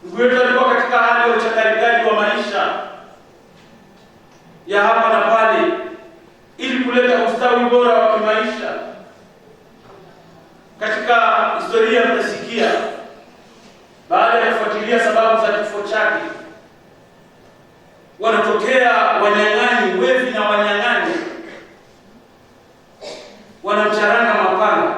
Ndugu yetu alikuwa katika hali ya uchakarikaji wa maisha ya hapa na pale ili kuleta ustawi bora wa kimaisha. Katika historia mtasikia baada ya kufuatilia sababu za kifo chake, wanatokea wanyang'anyi, wevi na wanyang'anyi, wanamcharanga mapanga.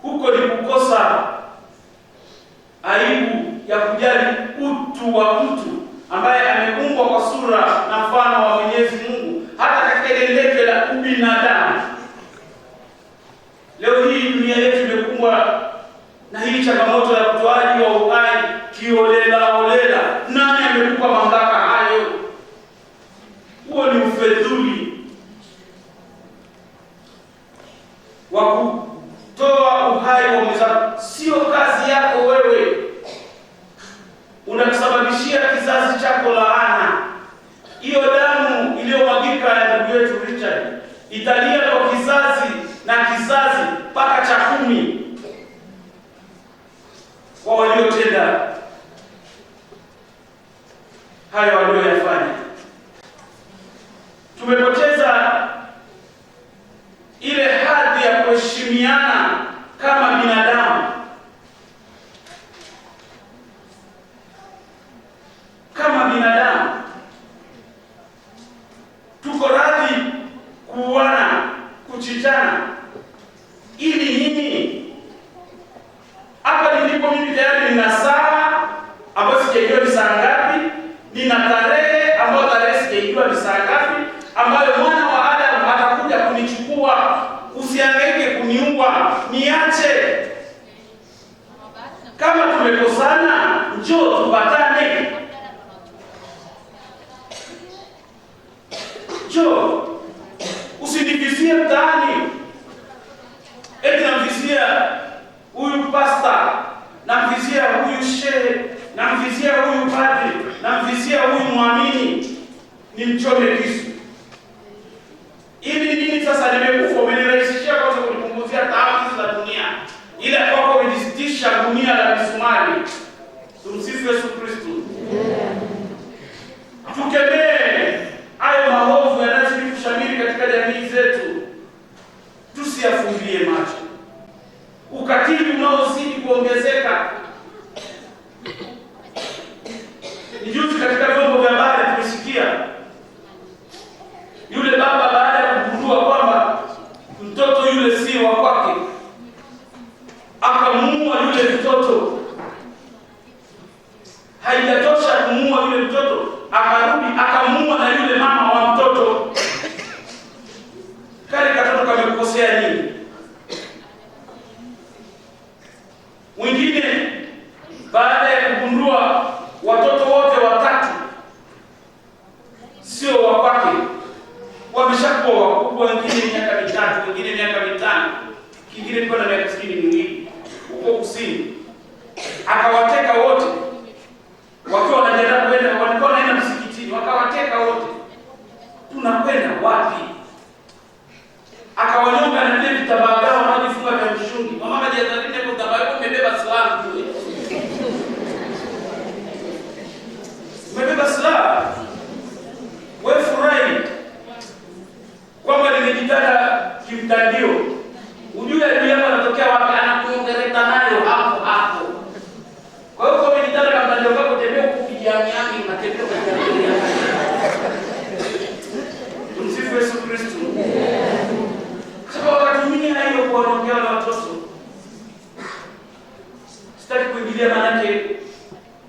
Huko ni kukosa aibu ya kujali utu wa mtu ambaye ameumbwa kwa sura na mfano wa Mwenyezi Mungu, hata katika ile leke la ubinadamu. Leo hii dunia yetu imekumbwa na hii changamoto ya utoaji wa uhai kiolela. Nani amekupa mamlaka hayo? Huo ni ufedhuli wa kutoa uhai wa mwenzako. Sio kazi yako wewe, unasababishia kizazi chako laana. Hiyo damu iliyomwagika ya ndugu yetu Richard italia kwa kizazi na kizazi mpaka cha 10 kwa waliotenda hayo walioyafanya. Tumepoteza ile hadhi ya kuheshimiana kama binadamu. Kama binadamu tuko radhi kuuana, kuchinjana ili nini? Hapa nilipo mimi tayari nina saa ambayo sijajua ni saa ngapi, nina tarehe ambayo tarehe sijajua ni saa ngapi, ambayo mwana wa Adamu atakuja kunichukua. Usihangaike kuniua, niache. Kama tumekosana, njoo tupatane. Njoo, usinivizie mtaani. Eti namvizia huyu pasta, namvizia huyu shehe, namvizia huyu padri, namvizia huyu muamini, nimchome kisu. Ili nini sasa? Nimekufa, umenirahisishia kwanza kunipunguzia taabu hizi za dunia. Ile kwako umejisitisha gunia la misumari. Tumsifu Yesu Kristo. Tukemee hayo maovu yanayozidi kushamiri katika jamii zetu. Tusiyafumbie macho. Ukatili unaozidi kuongezeka. Ni juzi katika vyombo vya habari tumesikia yule baba baada ya kugundua kwamba mtoto yule si wa kwake, akamuua yule mtoto. Haijatosha kumuua yule mtoto, akarudi akamuua na yule mama wa mtoto. Kale katoto kamekosea nini? Mwingine baada ya kugundua watoto wote watatu sio wa kwake, wameshakuwa wakubwa, wengine miaka 3, wengine miaka 5, kingine kwa na miaka 62 huko kusini. Akawateka wote wakiwa wanajiandaa kwenda, walikuwa wanaenda msikitini, wakawateka wote. Tunakwenda wapi? Akawanyonga na vile vitabaa vyao wanajifunga vya mshungi. Mama kajiandalia kwa vitabaa vyao, umebeba silaha kule. Umebeba silaha. Wewe furahi kwamba nimejitanda kimtandio. Ujue adui yako anatokea wapi? Anakuongereta nayo hapo hapo. Kwa hiyo kwa umejitanda kama ndio wako tembea huko kijani yangu unatembea kwa jamii. Tumsifu Yesu Kristo. Sababu wakatumia hiyo kuwaongea na watoto. Sitaki kuingilia, manake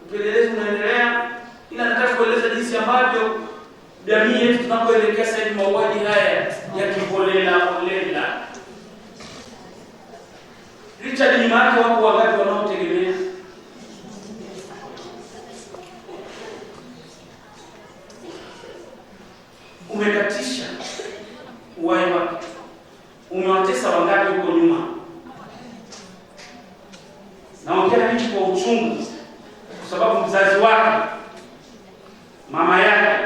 upelelezi unaendelea, ila nataka kueleza jinsi ambavyo jamii yetu tunapoelekea sasa hivi mauaji haya ya kiholela. Richard, nyuma yake wako wangapi wanaotegemea? Umekatisha uhai wake. Umewatesa wangapi huko nyuma? Naongea hichi kwa uchungu, kwa sababu mzazi wake, mama yake,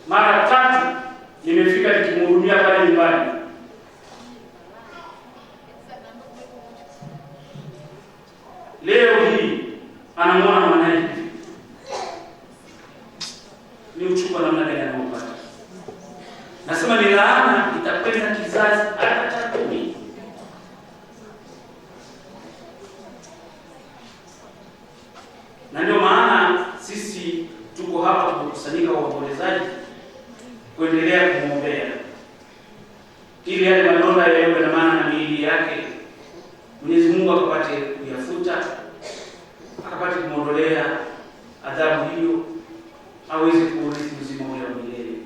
mara 3 nimefika nikimhudumia pale nyumbani. Leo hii anamwona msikilizaji, kuendelea kumwombea ili yale madonda yaliyoandamana na miili yake Mwenyezi Mungu akapate kuyafuta, akapate kumwondolea adhabu hiyo, aweze kuurithi uzima ule wa milele.